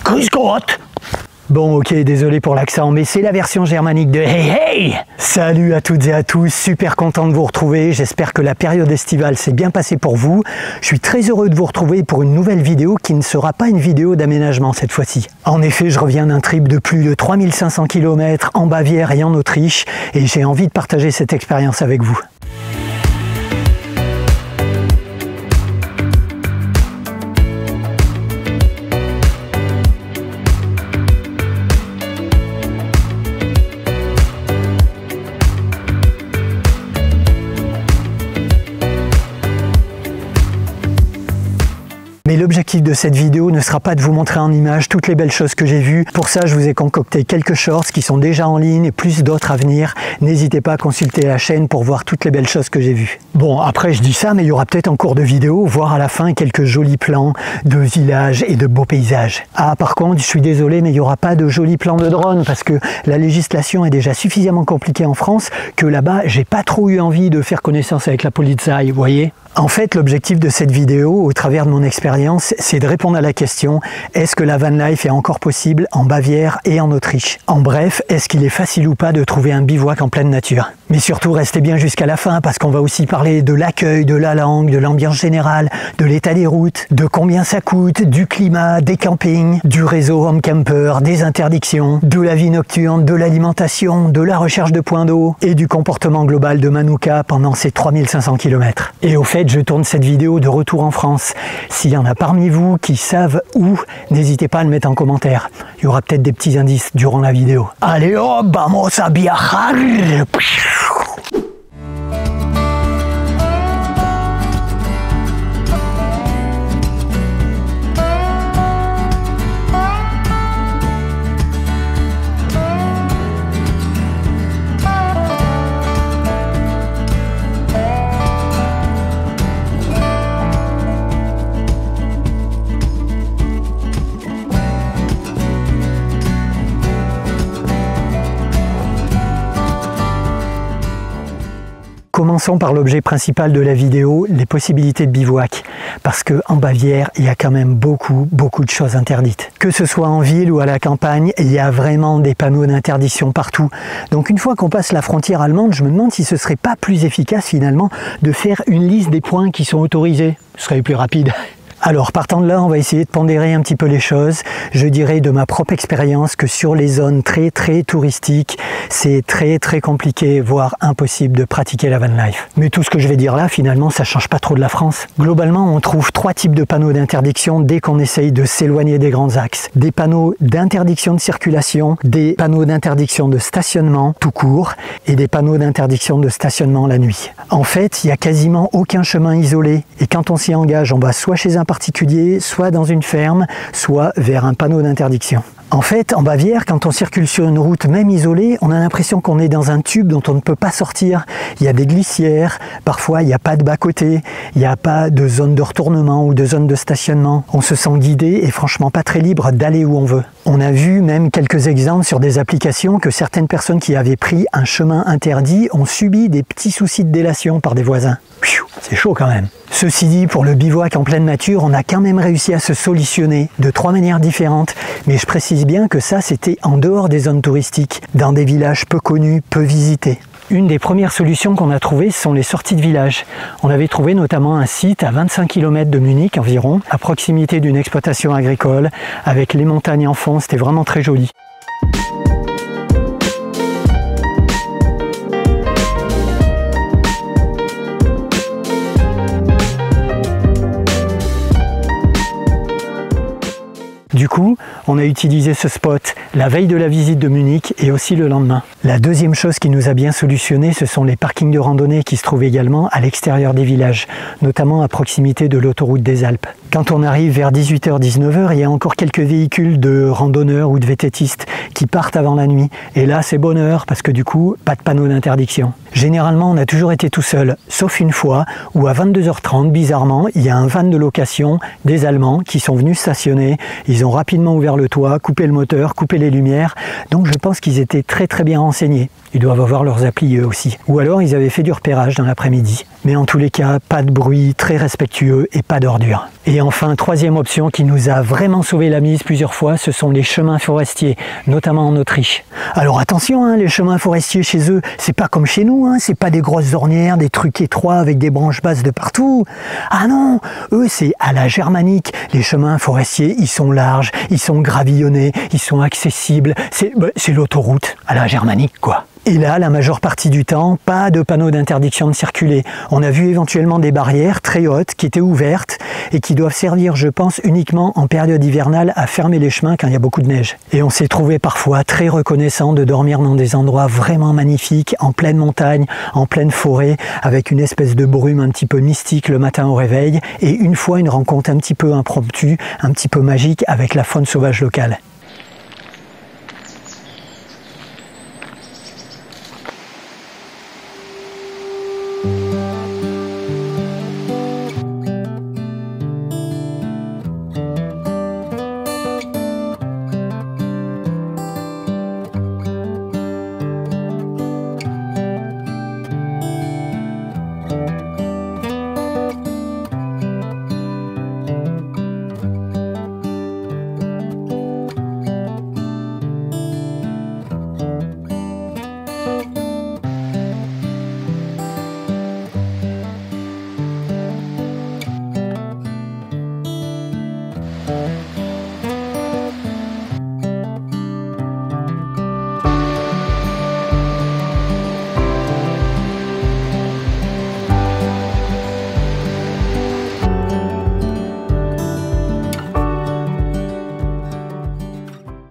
Grüß Gott. Bon ok, désolé pour l'accent, mais c'est la version germanique de Hey Hey. Salut à toutes et à tous, super content de vous retrouver, j'espère que la période estivale s'est bien passée pour vous. Je suis très heureux de vous retrouver pour une nouvelle vidéo qui ne sera pas une vidéo d'aménagement cette fois-ci. En effet, je reviens d'un trip de plus de 3500 km en Bavière et en Autriche, et j'ai envie de partager cette expérience avec vous. Mais l'objectif de cette vidéo ne sera pas de vous montrer en images toutes les belles choses que j'ai vues. Pour ça, je vous ai concocté quelques shorts qui sont déjà en ligne et plus d'autres à venir. N'hésitez pas à consulter la chaîne pour voir toutes les belles choses que j'ai vues. Bon, après je dis ça, mais il y aura peut-être en cours de vidéo, voire à la fin, quelques jolis plans de villages et de beaux paysages. Ah, par contre, je suis désolé, mais il n'y aura pas de jolis plans de drone parce que la législation est déjà suffisamment compliquée en France que là-bas, j'ai pas trop eu envie de faire connaissance avec la Polizei, vous voyez. En fait, l'objectif de cette vidéo, au travers de mon expérience, c'est de répondre à la question « Est-ce que la van life est encore possible en Bavière et en Autriche ?» En bref, est-ce qu'il est facile ou pas de trouver un bivouac en pleine nature? Mais surtout, restez bien jusqu'à la fin parce qu'on va aussi parler de l'accueil, de la langue, de l'ambiance générale, de l'état des routes, de combien ça coûte, du climat, des campings, du réseau home camper, des interdictions, de la vie nocturne, de l'alimentation, de la recherche de points d'eau et du comportement global de Manuka pendant ces 3500 km. Et au fait, je tourne cette vidéo de retour en France. S'il y en a parmi vous qui savent où, n'hésitez pas à le mettre en commentaire. Il y aura peut-être des petits indices durant la vidéo. Allez hop, vamos a viajar! Commençons par l'objet principal de la vidéo, les possibilités de bivouac. Parce qu'en Bavière, il y a quand même beaucoup de choses interdites. Que ce soit en ville ou à la campagne, il y a vraiment des panneaux d'interdiction partout. Donc une fois qu'on passe la frontière allemande, je me demande si ce serait pas plus efficace finalement de faire une liste des points qui sont autorisés. Ce serait plus rapide. Alors partant de là, on va essayer de pondérer un petit peu les choses. Je dirais de ma propre expérience que sur les zones très touristiques, c'est très compliqué, voire impossible de pratiquer la van life. Mais tout ce que je vais dire là, finalement, ça change pas trop de la France. Globalement, on trouve trois types de panneaux d'interdiction dès qu'on essaye de s'éloigner des grands axes. Des panneaux d'interdiction de circulation, des panneaux d'interdiction de stationnement tout court et des panneaux d'interdiction de stationnement la nuit. En fait, il n'y a quasiment aucun chemin isolé et quand on s'y engage, on va soit chez un particulier, soit dans une ferme, soit vers un panneau d'interdiction. En fait, en Bavière, quand on circule sur une route même isolée, on a l'impression qu'on est dans un tube dont on ne peut pas sortir. Il y a des glissières, parfois il n'y a pas de bas-côté, il n'y a pas de zone de retournement ou de zone de stationnement. On se sent guidé et franchement pas très libre d'aller où on veut. On a vu même quelques exemples sur des applications que certaines personnes qui avaient pris un chemin interdit ont subi des petits soucis de délation par des voisins. C'est chaud quand même. Ceci dit, pour le bivouac en pleine nature, on a quand même réussi à se solutionner de trois manières différentes. Mais je précise bien que ça, c'était en dehors des zones touristiques, dans des villages peu connus, peu visités. Une des premières solutions qu'on a trouvées sont les sorties de village. On avait trouvé notamment un site à 25 km de Munich environ, à proximité d'une exploitation agricole, avec les montagnes en fond, c'était vraiment très joli. Du coup, on a utilisé ce spot la veille de la visite de Munich et aussi le lendemain. La deuxième chose qui nous a bien solutionné, ce sont les parkings de randonnée qui se trouvent également à l'extérieur des villages, notamment à proximité de l'autoroute des Alpes. Quand on arrive vers 18h-19h, il y a encore quelques véhicules de randonneurs ou de VTTistes qui partent avant la nuit. Et là, c'est bonheur parce que du coup, pas de panneau d'interdiction. Généralement, on a toujours été tout seul, sauf une fois où à 22h30, bizarrement, il y a un van de location des Allemands qui sont venus stationner. Ils ont rapidement ouvert le toit, coupé le moteur, coupé les lumières. Donc je pense qu'ils étaient très bien renseignés. Ils doivent avoir leurs applis eux aussi. Ou alors ils avaient fait du repérage dans l'après-midi. Mais en tous les cas, pas de bruit, très respectueux et pas d'ordures. Et enfin, troisième option qui nous a vraiment sauvé la mise plusieurs fois, ce sont les chemins forestiers, notamment en Autriche. Alors attention, hein, les chemins forestiers chez eux, c'est pas comme chez nous, hein, c'est pas des grosses ornières, des trucs étroits avec des branches basses de partout. Ah non, eux c'est à la germanique. Les chemins forestiers, ils sont larges, ils sont gravillonnés, ils sont accessibles. C'est l'autoroute à la germanique, quoi. Et là, la majeure partie du temps, pas de panneau d'interdiction de circuler. On a vu éventuellement des barrières très hautes qui étaient ouvertes et qui doivent servir, je pense, uniquement en période hivernale à fermer les chemins quand il y a beaucoup de neige. Et on s'est trouvé parfois très reconnaissant de dormir dans des endroits vraiment magnifiques, en pleine montagne, en pleine forêt, avec une espèce de brume un petit peu mystique le matin au réveil, et une fois une rencontre un petit peu impromptue, un petit peu magique avec la faune sauvage locale.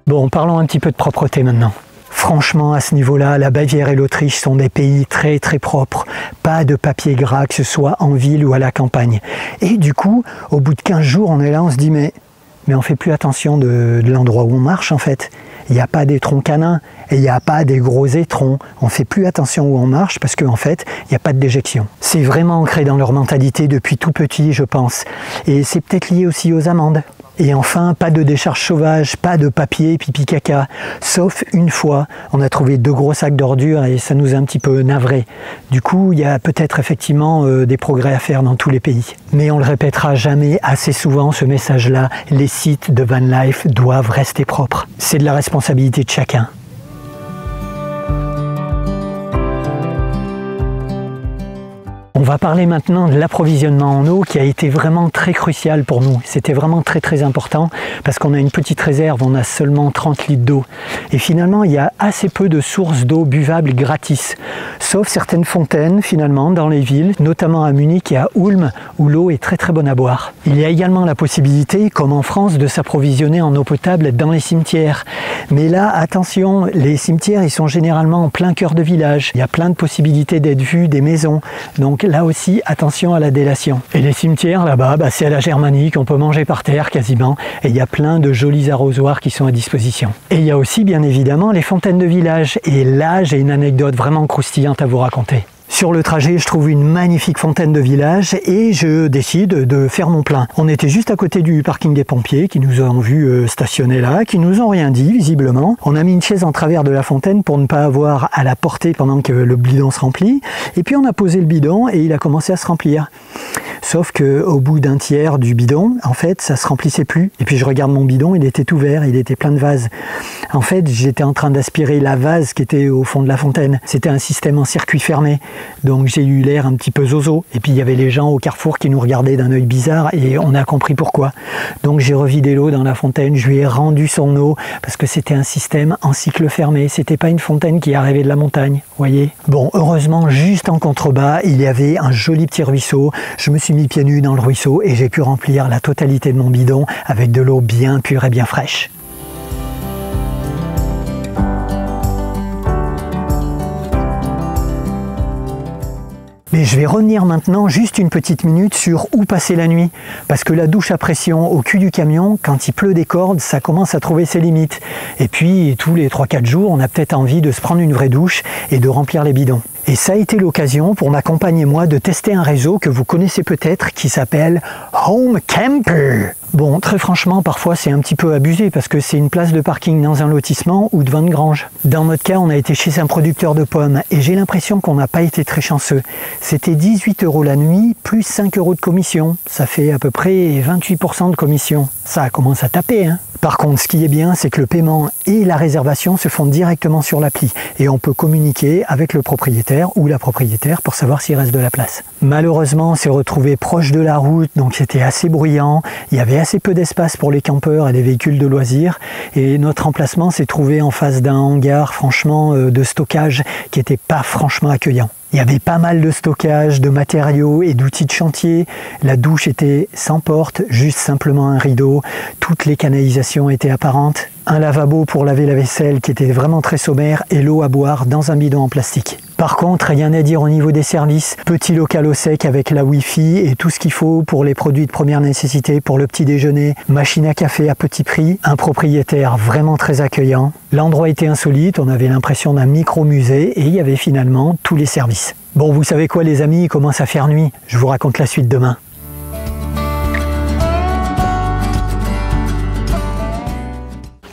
Bon, parlons un petit peu de propreté maintenant. Franchement, à ce niveau-là, la Bavière et l'Autriche sont des pays très très propres. Pas de papier gras, que ce soit en ville ou à la campagne. Et du coup, au bout de 15 jours, on est là, on se dit mais on fait plus attention de l'endroit où on marche en fait. Il n'y a pas des troncs canins et il n'y a pas des gros étrons. On ne fait plus attention où on marche parce qu'en fait, il n'y a pas de déjection. C'est vraiment ancré dans leur mentalité depuis tout petit, je pense. Et c'est peut-être lié aussi aux amendes. Et enfin, pas de décharge sauvage, pas de papier, pipi caca. Sauf une fois, on a trouvé 2 gros sacs d'ordures et ça nous a un petit peu navré. Du coup, il y a peut-être effectivement des progrès à faire dans tous les pays. Mais on le répétera jamais assez souvent, ce message-là, les sites de van life doivent rester propres. C'est de la responsabilité de chacun. On va parler maintenant de l'approvisionnement en eau qui a été vraiment très crucial pour nous. C'était vraiment très très important parce qu'on a une petite réserve, on a seulement 30 litres d'eau. Et finalement, il y a assez peu de sources d'eau buvable gratis, sauf certaines fontaines finalement dans les villes, notamment à Munich et à Ulm où l'eau est très très bonne à boire. Il y a également la possibilité, comme en France, de s'approvisionner en eau potable dans les cimetières. Mais là, attention, les cimetières ils sont généralement en plein cœur de village. Il y a plein de possibilités d'être vus des maisons. Donc là aussi, attention à la délation. Et les cimetières, là-bas, c'est à la germanique, on peut manger par terre quasiment, et il y a plein de jolis arrosoirs qui sont à disposition. Et il y a aussi, bien évidemment, les fontaines de village. Et là, j'ai une anecdote vraiment croustillante à vous raconter. Sur le trajet, je trouve une magnifique fontaine de village et je décide de faire mon plein. On était juste à côté du parking des pompiers qui nous ont vu stationner là, qui nous ont rien dit visiblement. On a mis une chaise en travers de la fontaine pour ne pas avoir à la porter pendant que le bidon se remplit. Et puis on a posé le bidon et il a commencé à se remplir. Sauf qu'au bout d'un tiers du bidon, en fait, ça se remplissait plus. Et puis je regarde mon bidon, il était ouvert, il était plein de vases. En fait, j'étais en train d'aspirer la vase qui était au fond de la fontaine. C'était un système en circuit fermé. Donc j'ai eu l'air un petit peu zozo. Et puis il y avait les gens au carrefour qui nous regardaient d'un œil bizarre et on a compris pourquoi. Donc j'ai revidé l'eau dans la fontaine, je lui ai rendu son eau parce que c'était un système en cycle fermé. C'était pas une fontaine qui arrivait de la montagne, voyez. Bon, heureusement, juste en contrebas, il y avait un joli petit ruisseau. Je me suis mis pieds nus dans le ruisseau et j'ai pu remplir la totalité de mon bidon avec de l'eau bien pure et bien fraîche. Mais je vais revenir maintenant juste une petite minute sur où passer la nuit. Parce que la douche à pression au cul du camion, quand il pleut des cordes, ça commence à trouver ses limites. Et puis, tous les 3-4 jours, on a peut-être envie de se prendre une vraie douche et de remplir les bidons. Et ça a été l'occasion pour ma compagne et moi de tester un réseau que vous connaissez peut-être qui s'appelle Home Camper. Bon, très franchement, parfois c'est un petit peu abusé parce que c'est une place de parking dans un lotissement ou devant une grange. Dans notre cas, on a été chez un producteur de pommes et j'ai l'impression qu'on n'a pas été très chanceux. C'était 18 € la nuit plus 5 € de commission. Ça fait à peu près 28% de commission. Ça commence à taper, hein. Par contre, ce qui est bien, c'est que le paiement et la réservation se font directement sur l'appli et on peut communiquer avec le propriétaire ou la propriétaire pour savoir s'il reste de la place. Malheureusement, on s'est retrouvé proche de la route, donc c'était assez bruyant. Il y avait assez peu d'espace pour les campeurs et les véhicules de loisirs et notre emplacement s'est trouvé en face d'un hangar, franchement, de stockage qui n'était pas franchement accueillant. Il y avait pas mal de stockage, de matériaux et d'outils de chantier. La douche était sans porte, juste simplement un rideau. Toutes les canalisations étaient apparentes. Un lavabo pour laver la vaisselle qui était vraiment très sommaire et l'eau à boire dans un bidon en plastique. Par contre, rien à dire au niveau des services. Petit local au sec avec la Wi-Fi et tout ce qu'il faut pour les produits de première nécessité, pour le petit déjeuner, machine à café à petit prix, un propriétaire vraiment très accueillant. L'endroit était insolite, on avait l'impression d'un micro-musée et il y avait finalement tous les services. Bon, vous savez quoi les amis, il commence à faire nuit. Je vous raconte la suite demain.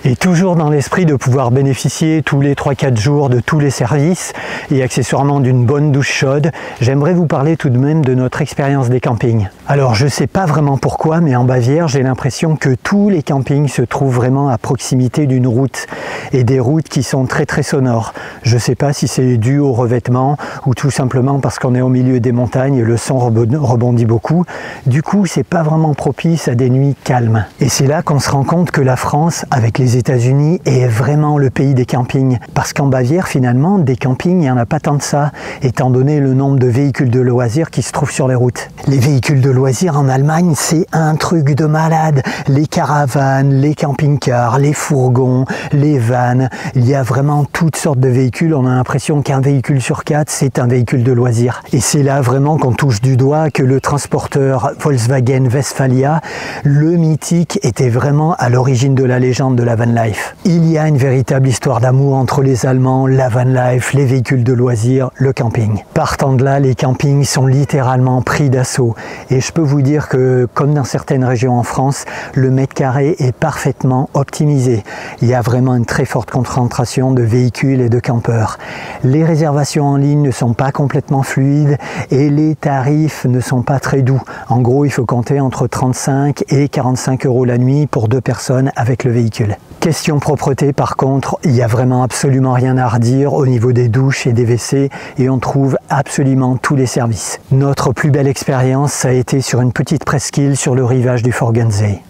Et toujours dans l'esprit de pouvoir bénéficier tous les 3-4 jours de tous les services et accessoirement d'une bonne douche chaude, j'aimerais vous parler tout de même de notre expérience des campings. Alors je ne sais pas vraiment pourquoi, mais en Bavière, j'ai l'impression que tous les campings se trouvent vraiment à proximité d'une route et des routes qui sont très très sonores. Je ne sais pas si c'est dû au revêtement ou tout simplement parce qu'on est au milieu des montagnes et le son rebondit beaucoup. Du coup, c'est pas vraiment propice à des nuits calmes. Et c'est là qu'on se rend compte que la France, avec les États-Unis, est vraiment le pays des campings. Parce qu'en Bavière, finalement, des campings, il n'y en a pas tant de ça, étant donné le nombre de véhicules de loisirs qui se trouvent sur les routes. Les véhicules de loisirs en Allemagne, c'est un truc de malade. Les caravanes, les camping-cars, les fourgons, les vannes, il y a vraiment toutes sortes de véhicules. On a l'impression qu'un véhicule sur 4, c'est un véhicule de loisirs. Et c'est là vraiment qu'on touche du doigt que le transporteur Volkswagen Westfalia, le mythique, était vraiment à l'origine de la légende de la van life. Il y a une véritable histoire d'amour entre les Allemands, la van life, les véhicules de loisirs, le camping. Partant de là, les campings sont littéralement pris d'assaut. Et je peux vous dire que, comme dans certaines régions en France, le mètre carré est parfaitement optimisé. Il y a vraiment une très forte concentration de véhicules et de campeurs. Les réservations en ligne ne sont pas complètement fluides et les tarifs ne sont pas très doux. En gros, il faut compter entre 35 et 45 € la nuit pour 2 personnes avec le véhicule. Question propreté, par contre, il n'y a vraiment absolument rien à redire au niveau des douches et des WC et on trouve absolument tous les services. Notre plus belle expérience, ça a été sur une petite presqu'île sur le rivage du Forgensee.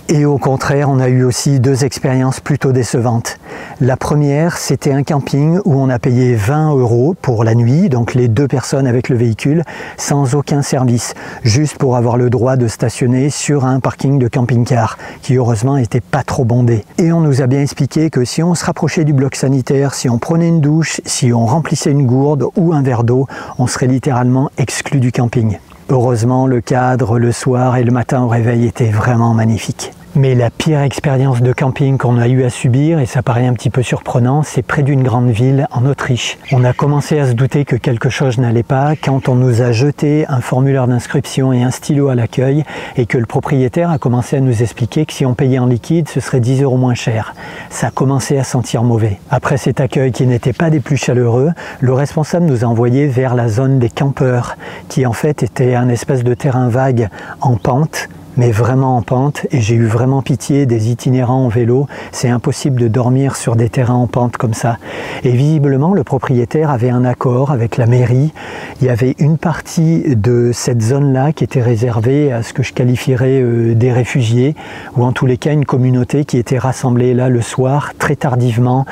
Et au contraire, on a eu aussi 2 expériences plutôt décevantes. La première, c'était un camping où on a payé 20 € pour la nuit, donc les 2 personnes avec le véhicule, sans aucun service, juste pour avoir le droit de stationner sur un parking de camping-car, qui heureusement n'était pas trop bondé. Et on nous a bien expliqué que si on se rapprochait du bloc sanitaire, si on prenait une douche, si on remplissait une gourde ou un verre d'eau, on serait littéralement exclu du camping. Heureusement, le cadre, le soir et le matin au réveil étaient vraiment magnifiques. Mais la pire expérience de camping qu'on a eu à subir, et ça paraît un petit peu surprenant, c'est près d'une grande ville en Autriche. On a commencé à se douter que quelque chose n'allait pas quand on nous a jeté un formulaire d'inscription et un stylo à l'accueil et que le propriétaire a commencé à nous expliquer que si on payait en liquide, ce serait 10 € moins cher. Ça a commencé à sentir mauvais. Après cet accueil qui n'était pas des plus chaleureux, le responsable nous a envoyés vers la zone des campeurs, qui en fait était un espèce de terrain vague en pente, mais vraiment en pente, et j'ai eu vraiment pitié des itinérants en vélo. C'est impossible de dormir sur des terrains en pente comme ça. Et visiblement, le propriétaire avait un accord avec la mairie. Il y avait une partie de cette zone-là qui était réservée à ce que je qualifierais des réfugiés, ou en tous les cas une communauté qui était rassemblée là le soir, très tardivement,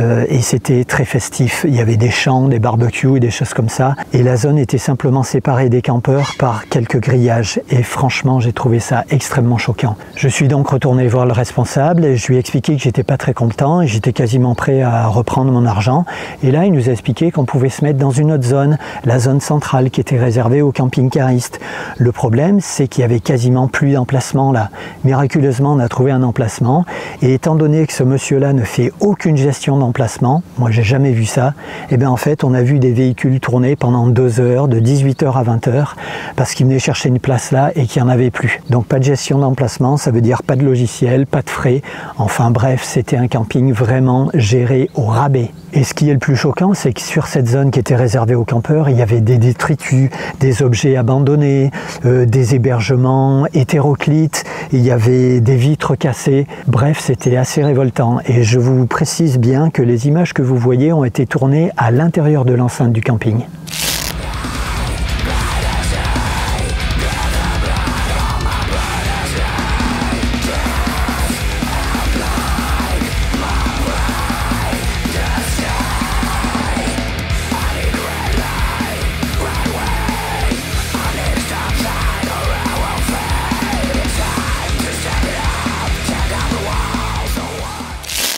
et c'était très festif. Il y avait des chants, des barbecues et des choses comme ça, et la zone était simplement séparée des campeurs par quelques grillages, et franchement j'ai trouvé ça extrêmement choquant. Je suis donc retourné voir le responsable et je lui ai expliqué que j'étais pas très content et j'étais quasiment prêt à reprendre mon argent, et là il nous a expliqué qu'on pouvait se mettre dans une autre zone, la zone centrale qui était réservée aux camping-caristes. Le problème c'est qu'il y avait quasiment plus d'emplacement là. Miraculeusement on a trouvé un emplacement, et étant donné que ce monsieur là ne fait aucune gestion d'emplacement, moi j'ai jamais vu ça, et bien en fait on a vu des véhicules tourner pendant 2 heures, de 18h à 20h, parce qu'ils venaient chercher une place là et qu'il n'y en avait plus. Donc pas de gestion d'emplacement, ça veut dire pas de logiciel, pas de frais, enfin bref, c'était un camping vraiment géré au rabais. Et ce qui est le plus choquant, c'est que sur cette zone qui était réservée aux campeurs, il y avait des détritus, des objets abandonnés, des hébergements hétéroclites, il y avait des vitres cassées. Bref, c'était assez révoltant. Et je vous précise bien que les images que vous voyez ont été tournées à l'intérieur de l'enceinte du camping.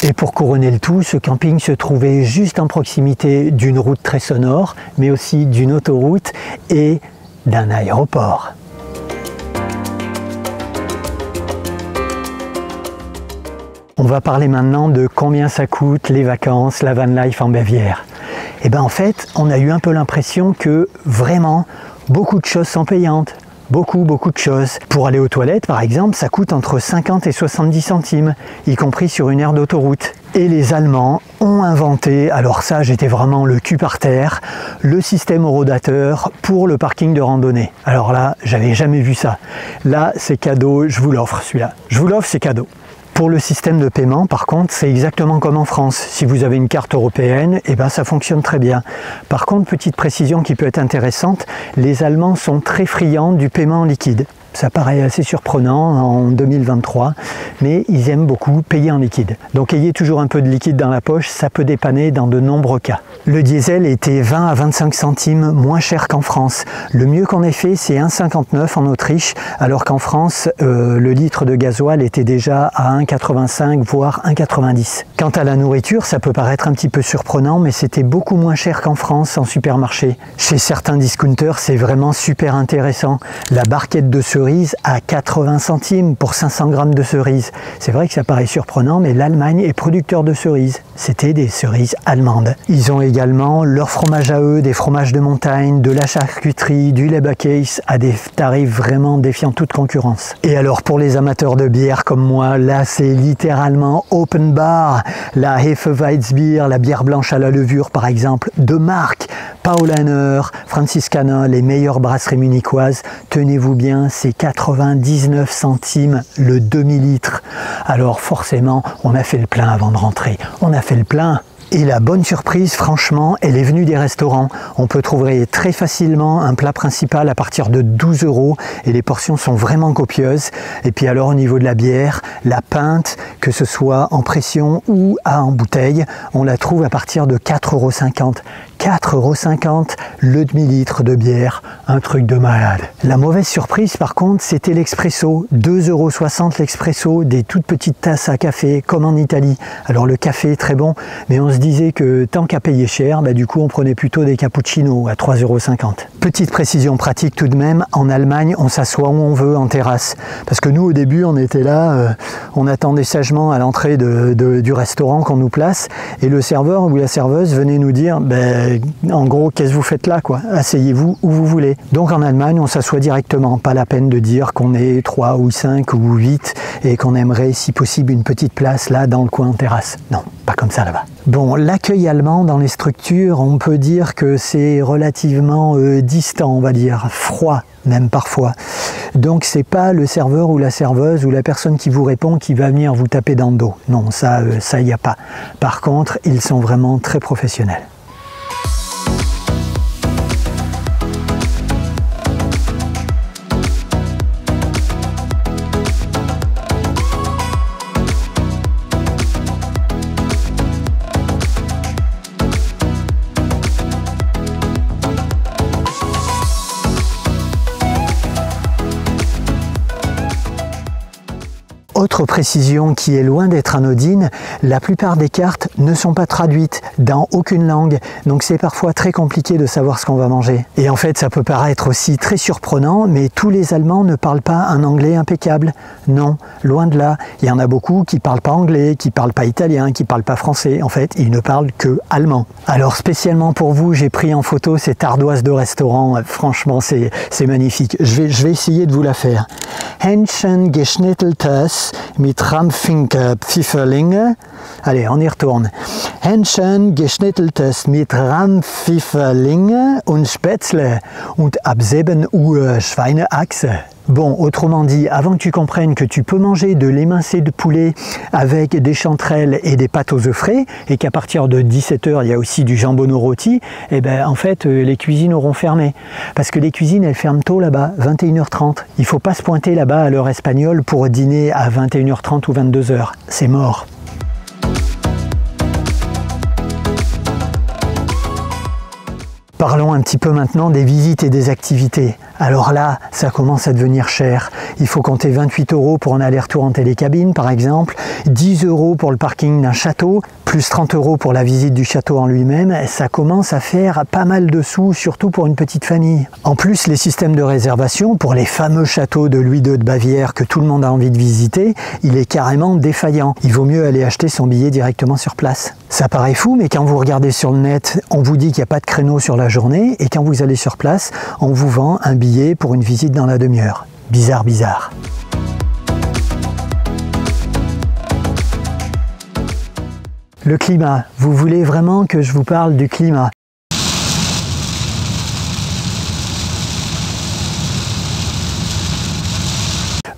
Et pour couronner le tout, ce camping se trouvait juste en proximité d'une route très sonore, mais aussi d'une autoroute et d'un aéroport. On va parler maintenant de combien ça coûte les vacances, la van life en Bavière. Et bien en fait, on a eu un peu l'impression que vraiment beaucoup de choses sont payantes. Beaucoup de choses. Pour aller aux toilettes, par exemple, ça coûte entre 50 et 70 centimes, y compris sur une aire d'autoroute. Et les Allemands ont inventé, alors ça j'étais vraiment le cul par terre, le système horodateur pour le parking de randonnée. Alors là, j'avais jamais vu ça. Là, c'est cadeau, je vous l'offre celui-là. Je vous l'offre, c'est cadeau. Pour le système de paiement, par contre, c'est exactement comme en France. Si vous avez une carte européenne, eh ben, ça fonctionne très bien. Par contre, petite précision qui peut être intéressante, les Allemands sont très friands du paiement en liquide. Ça paraît assez surprenant en 2023, mais ils aiment beaucoup payer en liquide. Donc ayez toujours un peu de liquide dans la poche, ça peut dépanner dans de nombreux cas. Le diesel était 20 à 25 centimes moins cher qu'en France. Le mieux qu'on ait fait, c'est 1,59 en Autriche, alors qu'en France, le litre de gasoil était déjà à 1,85 voire 1,90. Quant à la nourriture, ça peut paraître un petit peu surprenant, mais c'était beaucoup moins cher qu'en France en supermarché. Chez certains discounters, c'est vraiment super intéressant. La barquette de cerises à 80 centimes pour 500 grammes de cerises. C'est vrai que ça paraît surprenant, mais l'Allemagne est producteur de cerises. C'était des cerises allemandes. Ils ont également leur fromage à eux, des fromages de montagne, de la charcuterie, du lait Bacchus à des tarifs vraiment défiant toute concurrence. Et alors pour les amateurs de bière comme moi, là c'est littéralement open bar. La Hefeweizenbier, la bière blanche à la levure par exemple, de marque, Paulaner, Franziskaner, les meilleures brasseries munichoises. Tenez-vous bien, c'est 99 centimes le demi-litre. Alors forcément, on a fait le plein avant de rentrer. On a fait le plein. Et la bonne surprise, franchement, elle est venue des restaurants. On peut trouver très facilement un plat principal à partir de 12 € et les portions sont vraiment copieuses. Et puis alors au niveau de la bière, la pinte, que ce soit en pression ou en bouteille, on la trouve à partir de 4,50 €. 4,50 € le demi-litre de bière, un truc de malade. La mauvaise surprise par contre, c'était l'expresso. 2,60 € l'expresso, des toutes petites tasses à café, comme en Italie. Alors le café est très bon, mais on se disait que tant qu'à payer cher, du coup on prenait plutôt des cappuccinos à 3,50 €. Petite précision pratique tout de même, en Allemagne, on s'assoit où on veut en terrasse. Parce que nous au début, on était là, on attendait sagement à l'entrée du restaurant qu'on nous place, et le serveur ou la serveuse venait nous dire en gros, qu'est-ce que vous faites là, quoi? Asseyez-vous où vous voulez. Donc en Allemagne, on s'assoit directement. Pas la peine de dire qu'on est 3 ou 5 ou 8 et qu'on aimerait, si possible, une petite place là dans le coin en terrasse. Non, pas comme ça là-bas. Bon, l'accueil allemand dans les structures, on peut dire que c'est relativement distant, on va dire, froid même parfois. Donc c'est pas le serveur ou la serveuse ou la personne qui vous répond qui va venir vous taper dans le dos. Non, ça il n'y a pas. Par contre, ils sont vraiment très professionnels. Autre précision qui est loin d'être anodine, la plupart des cartes ne sont pas traduites dans aucune langue, donc c'est parfois très compliqué de savoir ce qu'on va manger. Et en fait, ça peut paraître aussi très surprenant, mais tous les Allemands ne parlent pas un anglais impeccable. Non, loin de là. Il y en a beaucoup qui ne parlent pas anglais, qui ne parlent pas italien, qui ne parlent pas français. En fait, ils ne parlent que allemand. Alors spécialement pour vous, j'ai pris en photo cette ardoise de restaurant. Franchement, c'est magnifique. Je vais essayer de vous la faire. Hähnchen geschnitteltes mit Rampfinkpfifferlinge. Allez, on y retourne. Hähnchen geschnitteltes mit Rampfiferlinge und Spätzle und ab 7 Uhr Schweineachse. Bon, autrement dit, avant que tu comprennes que tu peux manger de l'émincé de poulet avec des chanterelles et des pâtes aux œufs frais, et qu'à partir de 17 h, il y a aussi du jambon rôti, eh ben, en fait, les cuisines auront fermé. Parce que les cuisines, elles ferment tôt là-bas, 21 h 30. Il ne faut pas se pointer là-bas à l'heure espagnole pour dîner à 21 h 30 ou 22 h. C'est mort. Parlons un petit peu maintenant des visites et des activités. Alors là, ça commence à devenir cher. Il faut compter 28 € pour un aller-retour en télécabine, par exemple, 10 € pour le parking d'un château, plus 30 € pour la visite du château en lui-même. Ça commence à faire pas mal de sous, surtout pour une petite famille. En plus, les systèmes de réservation pour les fameux châteaux de Louis II de Bavière que tout le monde a envie de visiter, il est carrément défaillant. Il vaut mieux aller acheter son billet directement sur place. Ça paraît fou, mais quand vous regardez sur le net, on vous dit qu'il n'y a pas de créneau sur la journée, et quand vous allez sur place, on vous vend un billet pour une visite dans la demi-heure. Bizarre, bizarre. Le climat. Vous voulez vraiment que je vous parle du climat?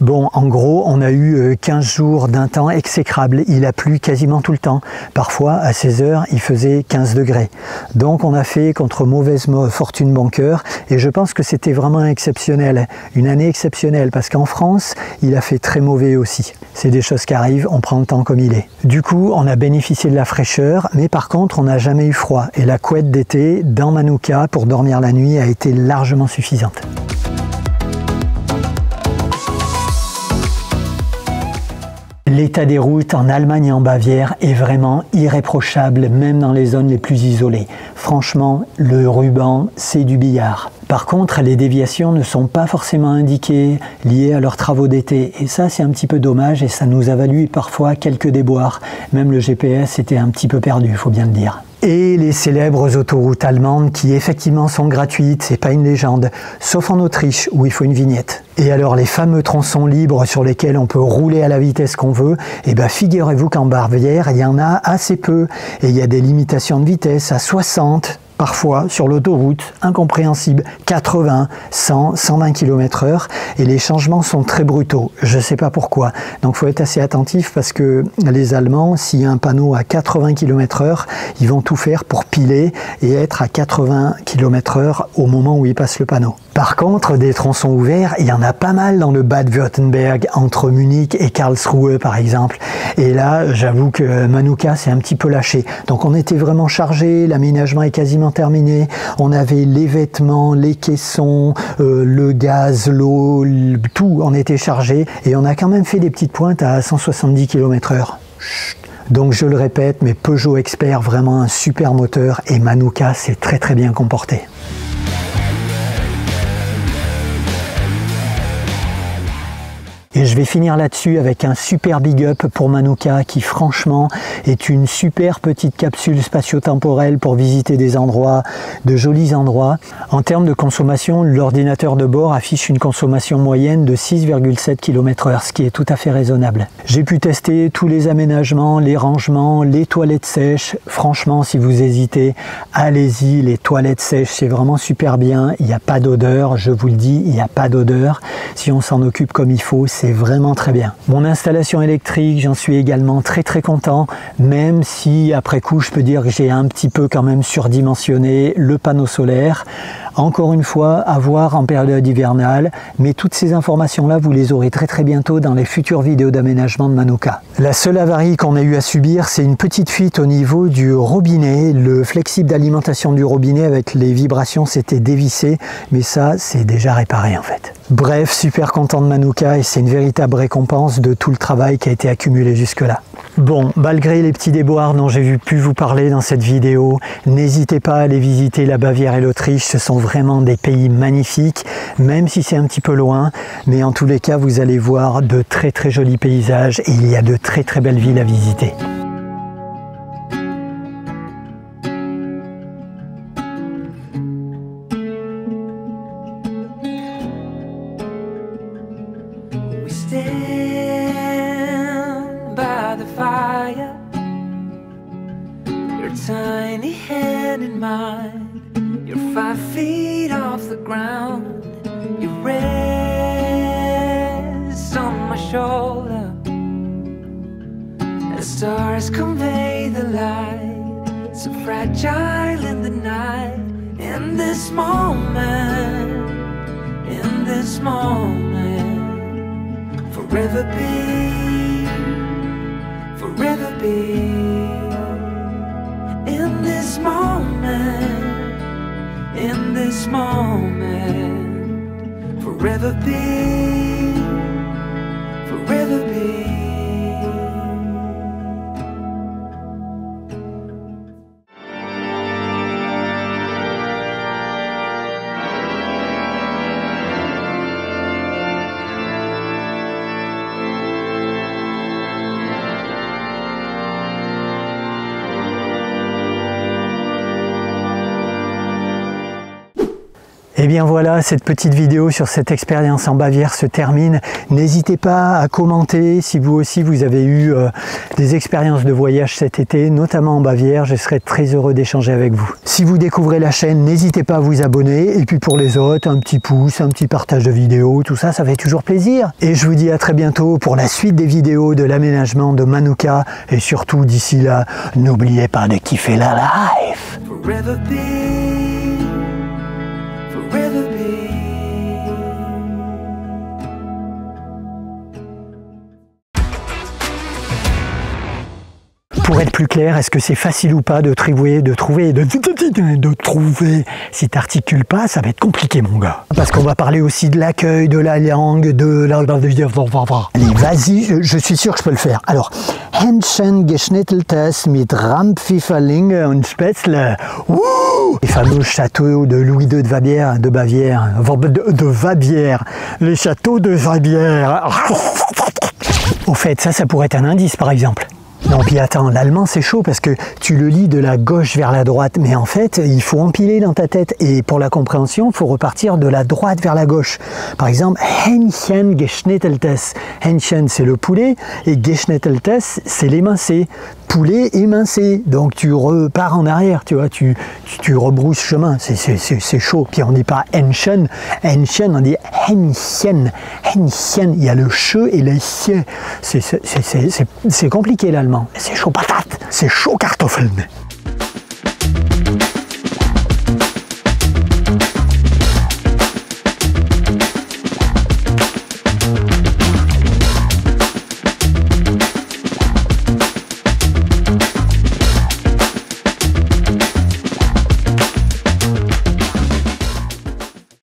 Bon, en gros, on a eu 15 jours d'un temps exécrable. Il a plu quasiment tout le temps. Parfois, à 16 h, il faisait 15 degrés. Donc, on a fait contre mauvaise fortune bon cœur. Et je pense que c'était vraiment exceptionnel. Une année exceptionnelle. Parce qu'en France, il a fait très mauvais aussi. C'est des choses qui arrivent, on prend le temps comme il est. Du coup, on a bénéficié de la fraîcheur. Mais par contre, on n'a jamais eu froid. Et la couette d'été, dans Manuka, pour dormir la nuit, a été largement suffisante. L'état des routes en Allemagne et en Bavière est vraiment irréprochable, même dans les zones les plus isolées. Franchement, le ruban, c'est du billard. Par contre, les déviations ne sont pas forcément indiquées, liées à leurs travaux d'été. Et ça, c'est un petit peu dommage et ça nous a valu parfois quelques déboires. Même le GPS était un petit peu perdu, il faut bien le dire. Et les célèbres autoroutes allemandes qui effectivement sont gratuites, c'est pas une légende, sauf en Autriche où il faut une vignette. Et alors les fameux tronçons libres sur lesquels on peut rouler à la vitesse qu'on veut, eh ben figurez-vous qu'en Bavière, il y en a assez peu. Et il y a des limitations de vitesse à 60, parfois sur l'autoroute, incompréhensible, 80, 100, 120 km/h, et les changements sont très brutaux. Je ne sais pas pourquoi. Donc il faut être assez attentif parce que les Allemands, s'il y a un panneau à 80 km/h, ils vont tout faire pour piler et être à 80 km/h au moment où ils passent le panneau. Par contre, des tronçons ouverts, il y en a pas mal dans le Bade-Württemberg, entre Munich et Karlsruhe par exemple. Et là, j'avoue que Manuka s'est un petit peu lâché. Donc on était vraiment chargé, l'aménagement est quasiment terminé. On avait les vêtements, les caissons, le gaz, l'eau, tout, on était chargé. Et on a quand même fait des petites pointes à 170 km/h. Donc je le répète, mais Peugeot Expert, vraiment un super moteur, et Manuka s'est très très bien comporté. Et je vais finir là-dessus avec un super big up pour Manuka qui franchement est une super petite capsule spatio-temporelle pour visiter des endroits, de jolis endroits. En termes de consommation, l'ordinateur de bord affiche une consommation moyenne de 6,7 km/h, ce qui est tout à fait raisonnable. J'ai pu tester tous les aménagements, les rangements, les toilettes sèches. Franchement, si vous hésitez, allez-y, les toilettes sèches, c'est vraiment super bien. Il n'y a pas d'odeur, je vous le dis, il n'y a pas d'odeur. Si on s'en occupe comme il faut, c'est vraiment très bien. Mon installation électrique, j'en suis également très content, même si après coup, je peux dire que j'ai un petit peu quand même surdimensionné le panneau solaire. Encore une fois, à voir en période hivernale, mais toutes ces informations-là, vous les aurez très bientôt dans les futures vidéos d'aménagement de Manuka. La seule avarie qu'on a eu à subir, c'est une petite fuite au niveau du robinet. Le flexible d'alimentation du robinet avec les vibrations s'était dévissé, mais ça, c'est déjà réparé en fait. Bref, super content de Manuka et c'est une véritable récompense de tout le travail qui a été accumulé jusque-là. Bon, malgré les petits déboires dont j'ai pu vous parler dans cette vidéo, n'hésitez pas à aller visiter la Bavière et l'Autriche, ce sont vraiment des pays magnifiques, même si c'est un petit peu loin, mais en tous les cas, vous allez voir de très jolis paysages et il y a de très belles villes à visiter. Tiny hand in mine, you're 5 feet off the ground, you rest on my shoulder, as stars convey the light, so fragile in the night, in this moment, forever be, in this moment, forever be, forever be. Et bien voilà, cette petite vidéo sur cette expérience en Bavière se termine. N'hésitez pas à commenter si vous aussi vous avez eu des expériences de voyage cet été, notamment en Bavière. Je serai très heureux d'échanger avec vous. Si vous découvrez la chaîne, n'hésitez pas à vous abonner. Et puis pour les autres, un petit pouce, un petit partage de vidéo, tout ça, ça fait toujours plaisir. Et je vous dis à très bientôt pour la suite des vidéos de l'aménagement de Manuka. Et surtout d'ici là, n'oubliez pas de kiffer la life. Forever be. Pour être plus clair, est-ce que c'est facile ou pas de trouver, si t'articules pas, ça va être compliqué mon gars. Parce qu'on va parler aussi de l'accueil, de la langue, de la... Allez, vas-y, je suis sûr que je peux le faire. Alors, Hähnchen geschnitteltes mit Rampfifferlinge und Spätzle. Les fameux châteaux de Louis II de Bavière, les châteaux de Bavière. Au fait, ça pourrait être un indice par exemple. Non, puis attends, l'allemand c'est chaud parce que tu le lis de la gauche vers la droite, mais en fait, il faut empiler dans ta tête et pour la compréhension, il faut repartir de la droite vers la gauche. Par exemple, Hähnchen geschnitteltes. Hähnchen c'est le poulet et geschnitteltes c'est l'émincé. Poulet émincé. Donc tu repars en arrière, tu vois, tu rebrousses chemin. C'est chaud. Puis on dit pas Hähnchen, on dit Hähnchen. Hähnchen, il y a le che et le sie. C'est compliqué l'allemand. C'est chaud patate, c'est chaud Kartoffeln.